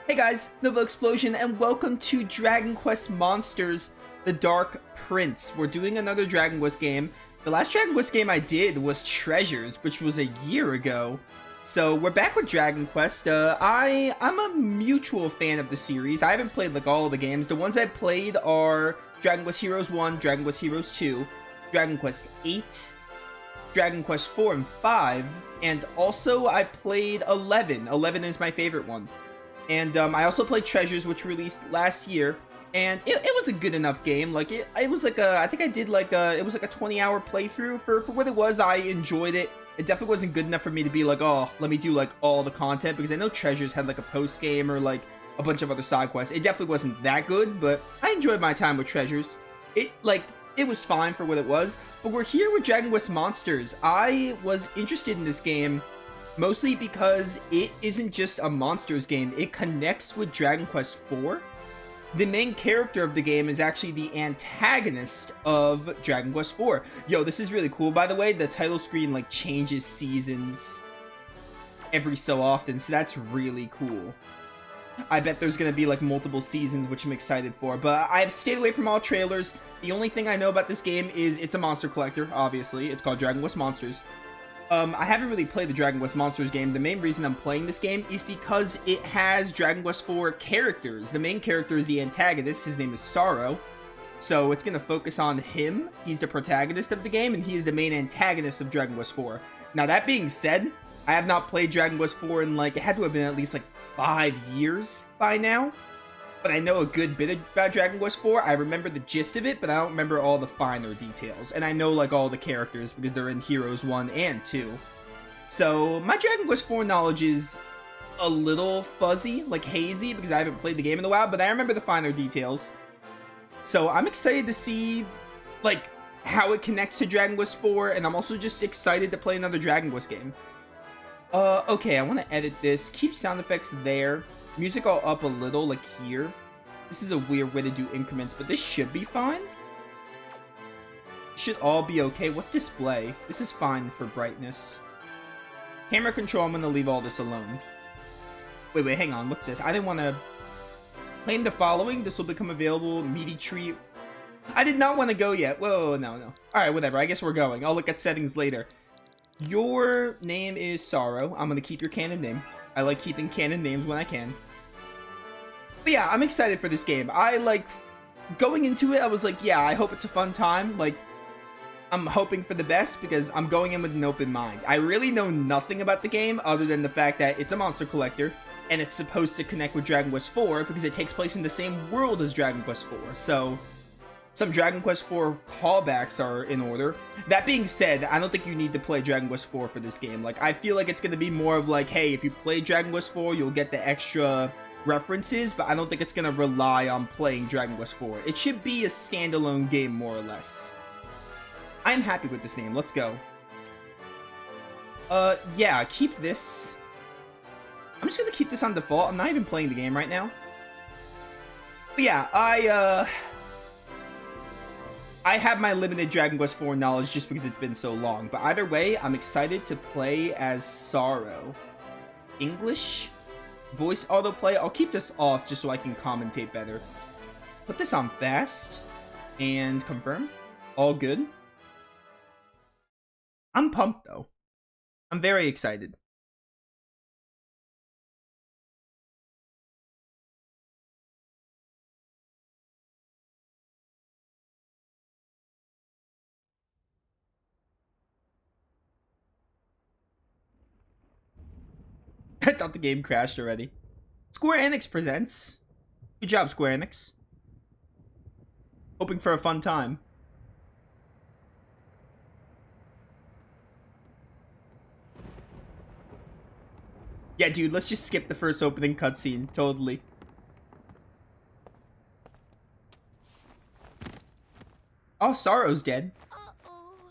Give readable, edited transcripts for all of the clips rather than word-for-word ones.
Hey guys, Novaexplosion, and welcome to Dragon Quest Monsters: The Dark Prince. We're doing another Dragon Quest game. The last Dragon Quest game I did was Treasures, which was a year ago. So we're back with Dragon Quest. I'm a mutual fan of the series. I haven't played like all of the games. The ones I played are Dragon Quest Heroes 1, Dragon Quest Heroes 2, Dragon Quest 8, Dragon Quest 4 and 5, and also I played 11. 11 is my favorite one. And I also played Treasures, which released last year, and it was a good enough game. Like it was like I think I did like it was like a 20-hour playthrough for what it was. I enjoyed it. It definitely wasn't good enough for me to be like, oh, let me do like all the content, because I know Treasures had like a post game or like a bunch of other side quests. It definitely wasn't that good, but I enjoyed my time with Treasures. It was fine for what it was. But we're here with Dragon Quest Monsters. I was interested in this game mostly because it isn't just a Monsters game, it connects with Dragon Quest IV. The main character of the game is actually the antagonist of Dragon Quest IV. Yo, this is really cool, by the way. The title screen like changes seasons every so often, so that's really cool. I bet there's gonna be like multiple seasons, which I'm excited for, but I've stayed away from all trailers. The only thing I know about this game is it's a monster collector, obviously. It's called Dragon Quest Monsters. I haven't really played the Dragon Quest Monsters game. The main reason I'm playing this game is because it has Dragon Quest IV characters. The main character is the antagonist. His name is Psaro. So it's going to focus on him. He's the protagonist of the game, and he is the main antagonist of Dragon Quest IV. Now, that being said, I have not played Dragon Quest IV in, like, it had to have been at least, like, 5 years by now. But I know a good bit about Dragon Quest IV. I remember the gist of it, but I don't remember all the finer details. And I know, like, all the characters because they're in Heroes 1 and 2. So, my Dragon Quest IV knowledge is a little fuzzy, like hazy, because I haven't played the game in a while, but I remember the finer details. So, I'm excited to see, like, how it connects to Dragon Quest IV, and I'm also just excited to play another Dragon Quest game. Okay, I want to edit this. Keep sound effects there. Music all up a little, like here. This is a weird way to do increments, but this should be fine. Should all be okay. What's display? This is fine for brightness. Camera control, I'm going to leave all this alone. Wait, hang on. What's this? I didn't want to claim the following. This will become available. Meaty tree. I did not want to go yet. Whoa, no. Alright, whatever. I guess we're going. I'll look at settings later. Your name is Psaro. I'm going to keep your canon name. I like keeping canon names when I can. But yeah, I'm excited for this game. Going into it, I was like, yeah, I hope it's a fun time. Like, I'm hoping for the best because I'm going in with an open mind. I really know nothing about the game other than the fact that it's a monster collector and it's supposed to connect with Dragon Quest IV because it takes place in the same world as Dragon Quest IV. So, some Dragon Quest IV callbacks are in order. That being said, I don't think you need to play Dragon Quest IV for this game. Like, I feel like it's going to be more of like, hey, if you play Dragon Quest IV, you'll get the extra references, but I don't think it's going to rely on playing Dragon Quest IV. It should be a standalone game, more or less. I'm happy with this name. Let's go. Yeah, keep this. I'm just going to keep this on default. I'm not even playing the game right now. But yeah, I have my limited Dragon Quest IV knowledge just because it's been so long. But either way, I'm excited to play as Psaro. English? Voice autoplay? I'll keep this off just so I can commentate better. Put this on fast. And confirm. All good. I'm pumped though. I'm very excited. I thought the game crashed already. Square Enix presents. Good job, Square Enix. Hoping for a fun time. Yeah, dude, let's just skip the first opening cutscene. Totally. Oh, Psaro's dead. Uh-oh.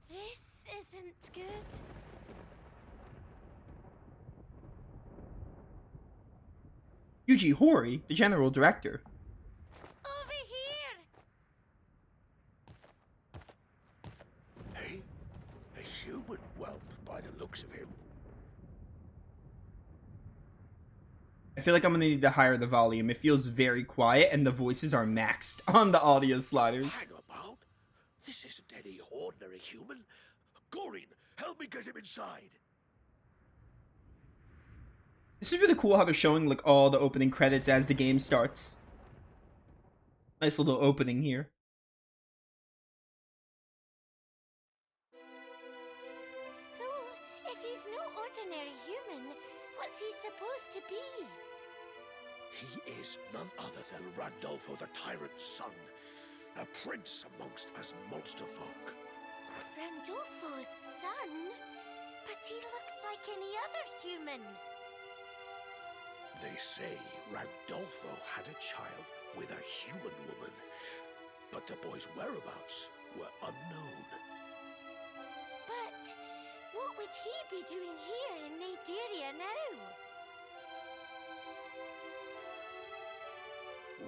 This isn't good. Yuji Horii, the general director. Over here! Hey, a human whelp by the looks of him. I feel like I'm gonna need to higher the volume. It feels very quiet, and the voices are maxed on the audio sliders. Hang about. This isn't any ordinary human. Gorin, help me get him inside. This is really cool how they're showing like all the opening credits as the game starts. Nice little opening here. So, if he's no ordinary human, what's he supposed to be? He is none other than Randolpho the Tyrant's son, a prince amongst us monster folk. Randolfo's son? But he looks like any other human. They say Randolpho had a child with a human woman, but the boy's whereabouts were unknown. But what would he be doing here in Naderia now?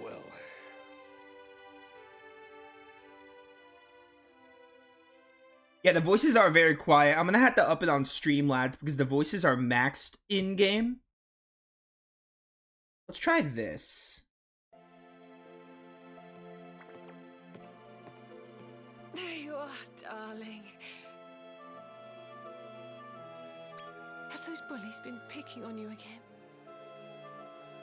Well, Yeah, the voices are very quiet. I'm gonna have to up it on Streamlabs because the voices are maxed in-game. Let's try this. There you are, darling. Have those bullies been picking on you again?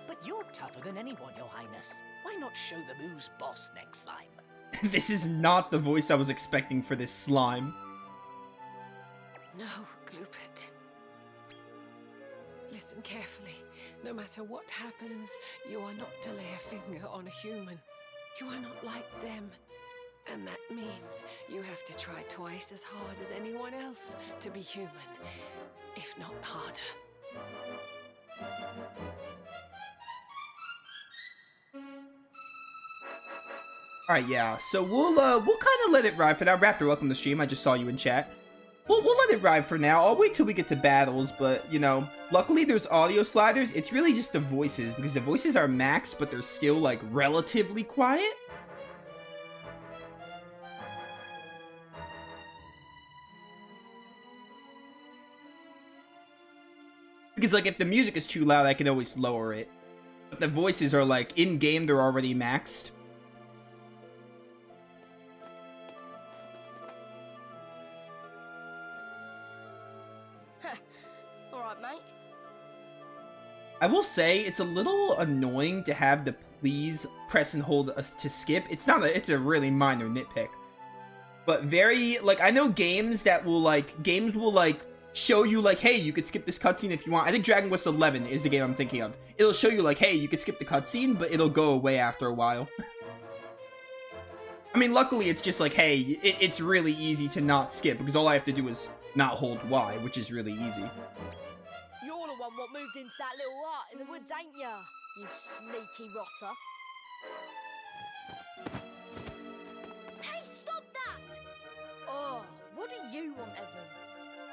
But you're tougher than anyone, Your Highness. Why not show them who's boss next time? This is not the voice I was expecting for this slime. No, Gloopit. Listen carefully. No matter what happens, you are not to lay a finger on a human. You are not like them. And that means you have to try twice as hard as anyone else to be human, if not harder. Alright, yeah. So we'll kind of let it ride for now. Raptor, welcome to the stream. I just saw you in chat. We'll let it ride for now. I'll wait till we get to battles, but, you know, luckily there's audio sliders. It's really just the voices, because the voices are maxed, but they're still, like, relatively quiet. Because, like, if the music is too loud, I can always lower it. But the voices are, like, in-game, they're already maxed. Alright, mate. I will say, it's a little annoying to have the please press and hold us to skip. It's a really minor nitpick. But very, like, I know games will, like, show you, like, hey, you could skip this cutscene if you want. I think Dragon Quest 11 is the game I'm thinking of. It'll show you, like, hey, you could skip the cutscene, but it'll go away after a while. I mean, luckily, it's just like, hey, it's really easy to not skip, because all I have to do is not hold Y, which is really easy. You're the one what moved into that little hut in the woods, ain't ya? You sneaky rotter. Hey, stop that! Oh, what do you want, Evan?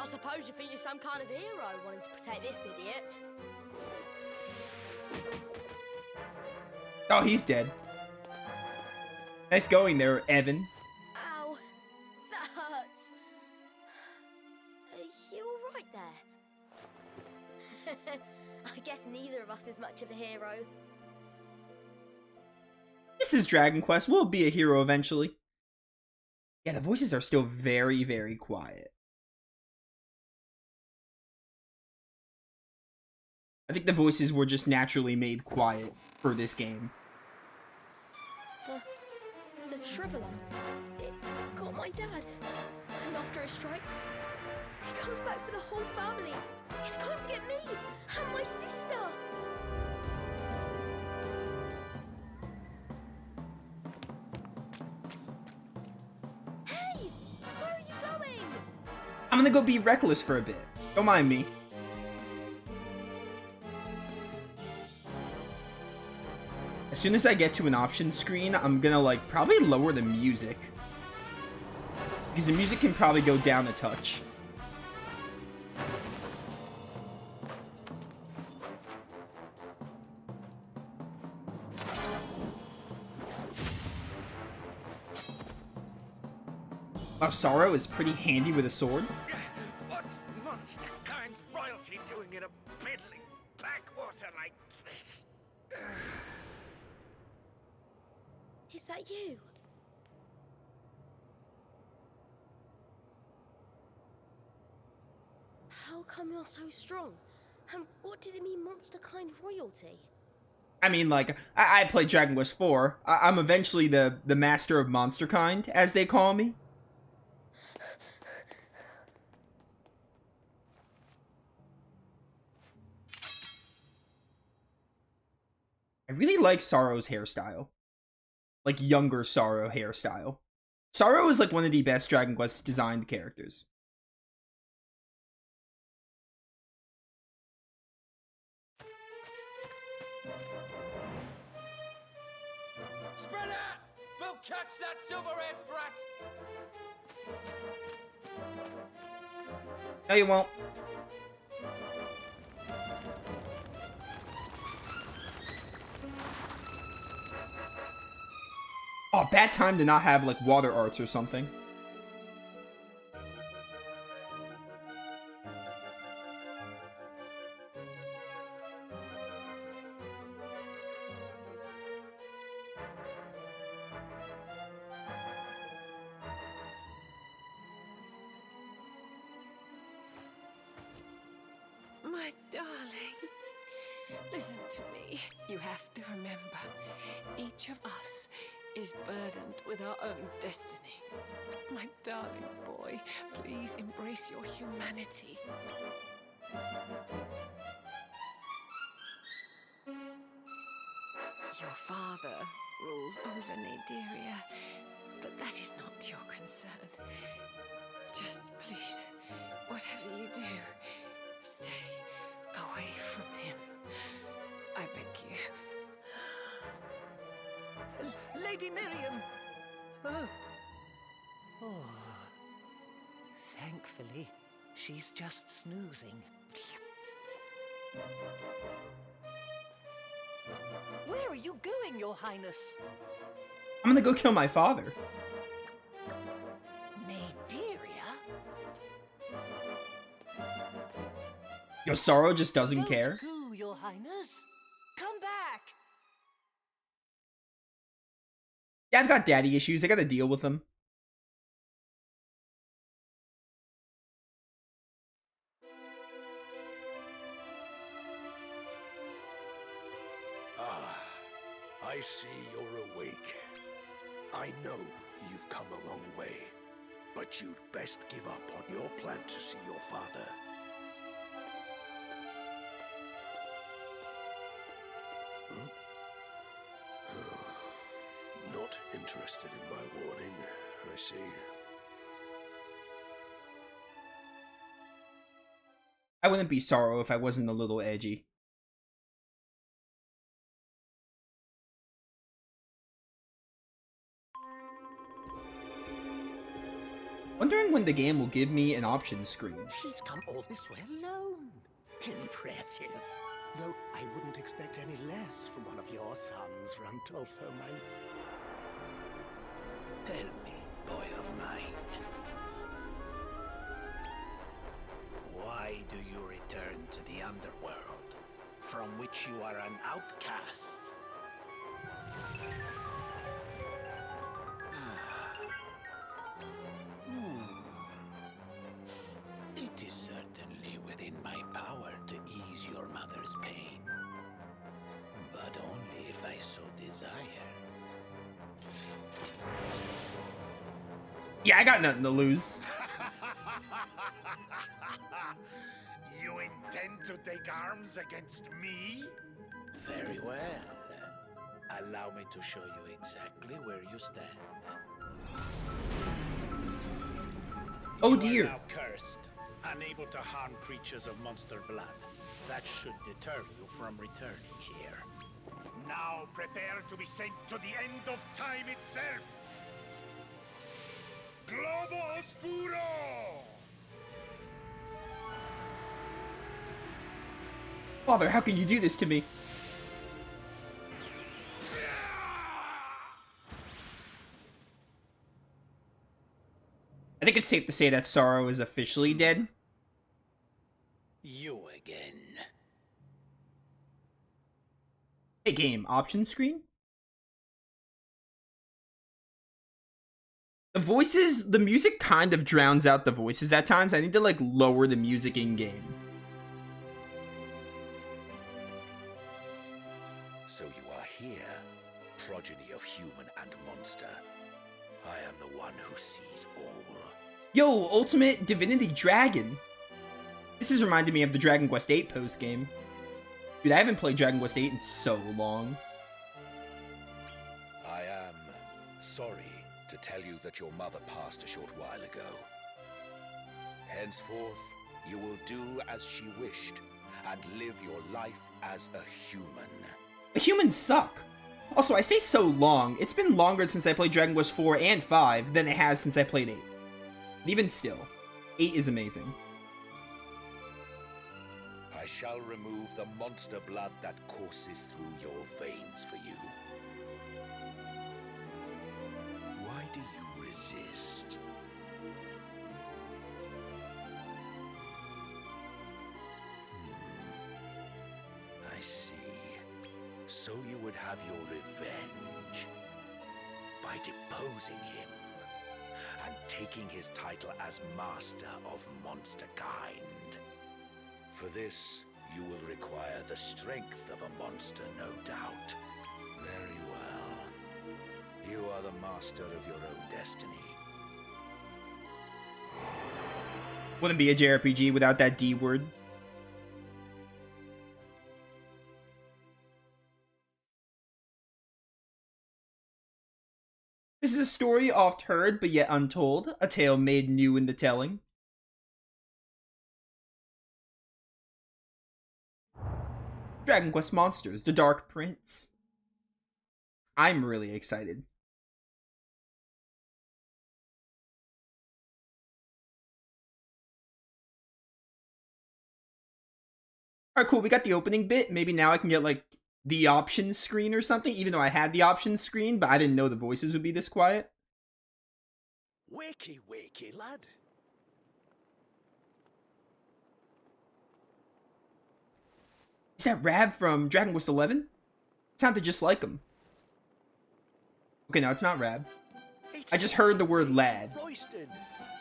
I suppose you think you're some kind of hero wanting to protect this idiot. Oh, he's dead. Nice going there, Evan. Ow, that hurts. Are you alright there? I guess neither of us is much of a hero. This is Dragon Quest. We'll be a hero eventually. Yeah, the voices are still very, very quiet. I think the voices were just naturally made quiet for this game. The Shriveler. It got my dad. And after it strikes, he comes back for the whole family. He's going to get me and my sister. Hey, where are you going? I'm gonna go be reckless for a bit. Don't mind me. As soon as I get to an options screen, I'm gonna, like, probably lower the music. Because the music can probably go down a touch. Wow, Psaro is pretty handy with a sword. What's Monsterkind royalty doing in a piddling backwater like this? Is that you? How come you're so strong? And what did it mean, Monsterkind royalty? I mean, like, I played Dragon Quest IV. I'm eventually the master of Monsterkind, as they call me. I really like Psaro's hairstyle. Like, younger Psaro hairstyle. Psaro is, like, one of the best Dragon Quest designed characters. Spread out! We'll catch that silver-haired brat! No, you won't. Oh, bad time to not have, like, water arts or something. My darling, listen to me. You have to remember, each of us is burdened with our own destiny. My darling boy, please embrace your humanity. Your father rules over Naderia, but that is not your concern. Just please, whatever you do, stay away from him. I beg you. Lady Miriam! Oh. Thankfully, she's just snoozing. Where are you going, Your Highness? I'm gonna go kill my father. Naderia? Yo, Psaro just doesn't Don't care. go, Your Highness. Come back! Yeah, I've got daddy issues. I gotta deal with them. Ah, I see you're awake. I know you've come a long way, but you'd best give up on your plan to see your father. Not interested in my warning, I see. I wouldn't be Psaro if I wasn't a little edgy. Wondering when the game will give me an options screen. She's come all this way alone. Impressive. Though I wouldn't expect any less from one of your sons, Randolfo, mine. Tell me, boy of mine. Why do you return to the underworld, from which you are an outcast? It is certainly within my power to ease your mother's pain, but only if I so desire. Yeah, I got nothing to lose. You intend to take arms against me? Very well. Allow me to show you exactly where you stand. Oh You dear. are now cursed, unable to harm creatures of monster blood. That should deter you from returning here. Now prepare to be sent to the end of time itself. Globo Oscuro! Father, how can you do this to me? I think it's safe to say that Psaro is officially dead. You again. Hey, game. Option screen? The voices, the music kind of drowns out the voices at times. I need to, like, lower the music in-game. So you are here, progeny of human and monster. I am the one who sees all. Yo, Ultimate Divinity Dragon. This is reminding me of the Dragon Quest VIII post-game. Dude, I haven't played Dragon Quest VIII in so long. I am sorry to tell you that your mother passed a short while ago. Henceforth, you will do as she wished and live your life as a human. Humans suck. Also, I say so long. It's been longer since I played Dragon Quest IV and V than it has since I played 8. But even still, 8 is amazing. I shall remove the monster blood that courses through your veins for you. Why do you resist? I see. So you would have your revenge by deposing him and taking his title as Master of Monsterkind. For this, you will require the strength of a monster, no doubt. Very well. You are the master of your own destiny. Wouldn't be a JRPG without that D word. This is a story oft heard, but yet untold. A tale made new in the telling. Dragon Quest Monsters, The Dark Prince. I'm really excited. Alright, cool, we got the opening bit. Maybe now I can get, like, the options screen or something, even though I had the options screen, but I didn't know the voices would be this quiet. Wakey, wakey, lad. Is that Rab from Dragon Quest XI? It sounded just like him. Okay, no, it's not Rab. I just heard the word lad. Royston,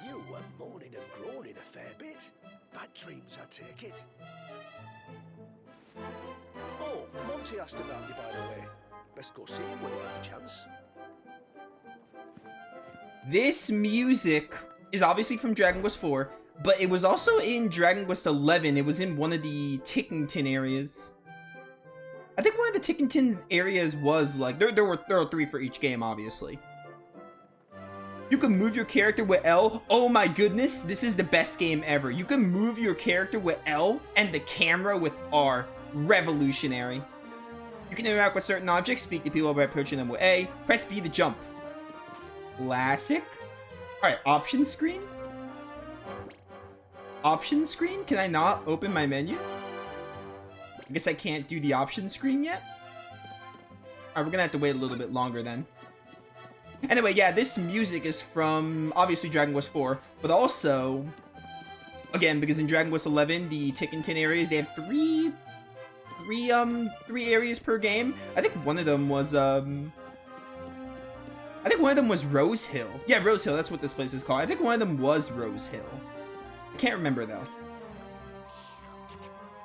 you were moaning and groaning a fair bit. Bad dreams, I take it. Oh, Monty asked about you, by the way. Best go see him when you get the chance. This music is obviously from Dragon Quest IV, but it was also in Dragon Quest XI. It was in one of the Tickington areas. I think one of the Tickington areas was like there were 3 for each game, obviously. You can move your character with L. Oh my goodness, this is the best game ever. You can move your character with L and the camera with R. Revolutionary. You can interact with certain objects, speak to people by approaching them with A. Press B to jump. Classic. Alright, option screen? Option screen? Can I not open my menu? I guess I can't do the option screen yet? Alright, we're gonna have to wait a little bit longer then. Anyway, yeah, this music is from, obviously, Dragon Quest IV, but also, again, because in Dragon Quest XI, the Tickington areas, they have three areas per game. I think one of them was, Rose Hill. Yeah, Rose Hill, that's what this place is called. I think one of them was Rose Hill. I can't remember, though.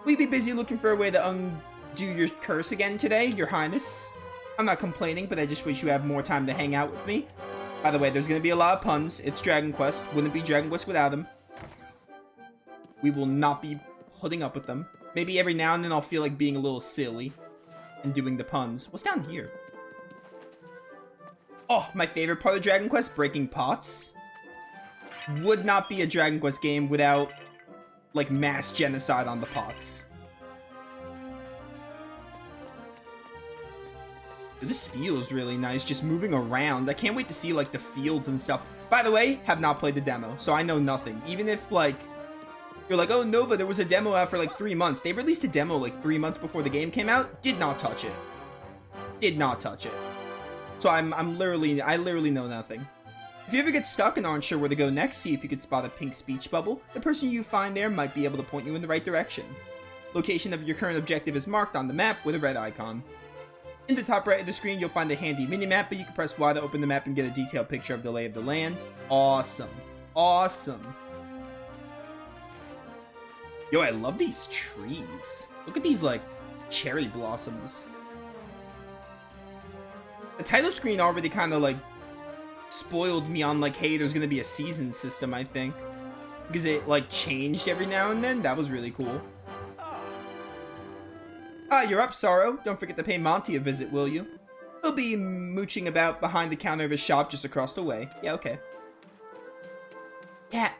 Will you be busy looking for a way to undo your curse again today, Your Highness? I'm not complaining, but I just wish you had more time to hang out with me. By the way, there's going to be a lot of puns. It's Dragon Quest. Wouldn't be Dragon Quest without them. We will not be putting up with them. Maybe every now and then I'll feel like being a little silly and doing the puns. What's down here? Oh, my favorite part of Dragon Quest, breaking pots. Would not be a Dragon Quest game without, like, mass genocide on the pots. This feels really nice, just moving around. I can't wait to see, like, the fields and stuff. By the way, have not played the demo, so I know nothing. Even if, like, you're like, oh, Nova, there was a demo out for, like, 3 months. They released a demo, like, 3 months before the game came out. Did not touch it. Did not touch it. So I literally know nothing. If you ever get stuck and aren't sure where to go next, see if you could spot a pink speech bubble. The person you find there might be able to point you in the right direction. Location of your current objective is marked on the map with a red icon. In the top right of the screen, you'll find a handy mini-map, but you can press Y to open the map and get a detailed picture of the lay of the land. Awesome. Awesome. Yo, I love these trees. Look at these, like, cherry blossoms. The title screen already kind of, like, spoiled me on, like, hey, there's gonna be a season system, I think. Because it, like, changed every now and then. That was really cool. Ah, you're up, Psaro. Don't forget to pay Monty a visit, will you? He'll be mooching about behind the counter of his shop just across the way. Yeah, okay. Cat,